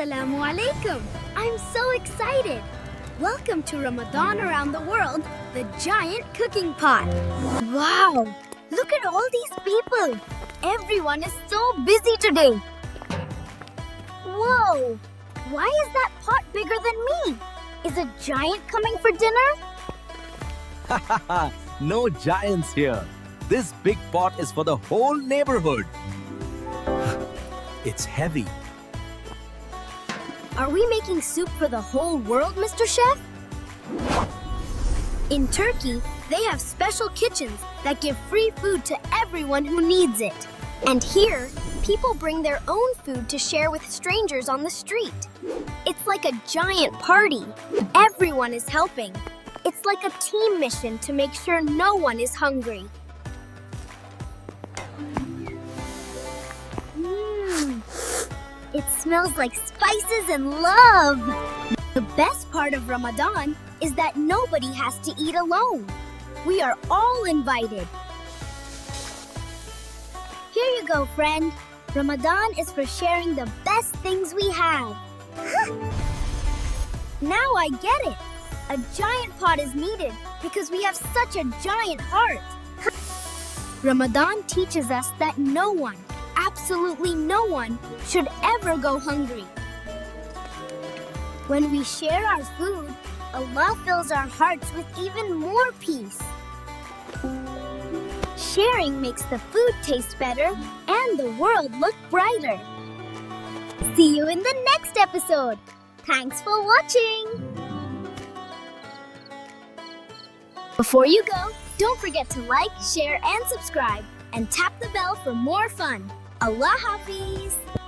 Assalamu Alaikum. I'm so excited. Welcome to Ramadan around the world, the giant cooking pot. Wow, look at all these people. Everyone is so busy today. Whoa, why is that pot bigger than me? Is a giant coming for dinner? No giants here. This big pot is for the whole neighborhood. It's heavy. Are we making soup for the whole world, Mr. Chef? In Turkey, they have special kitchens that give free food to everyone who needs it. And here, people bring their own food to share with strangers on the street. It's like a giant party. Everyone is helping. It's like a team mission to make sure no one is hungry. It smells like spices and love. The best part of Ramadan is that nobody has to eat alone. We are all invited. Here you go, friend. Ramadan is for sharing the best things we have. Now I get it. A giant pot is needed because we have such a giant heart. Ramadan teaches us that no one, absolutely no one, should ever go hungry. When we share our food, Allah fills our hearts with even more peace. Sharing makes the food taste better and the world look brighter. See you in the next episode. Thanks for watching. Before you go, don't forget to like, share, and subscribe, and tap the bell for more fun. Allah Hafiz!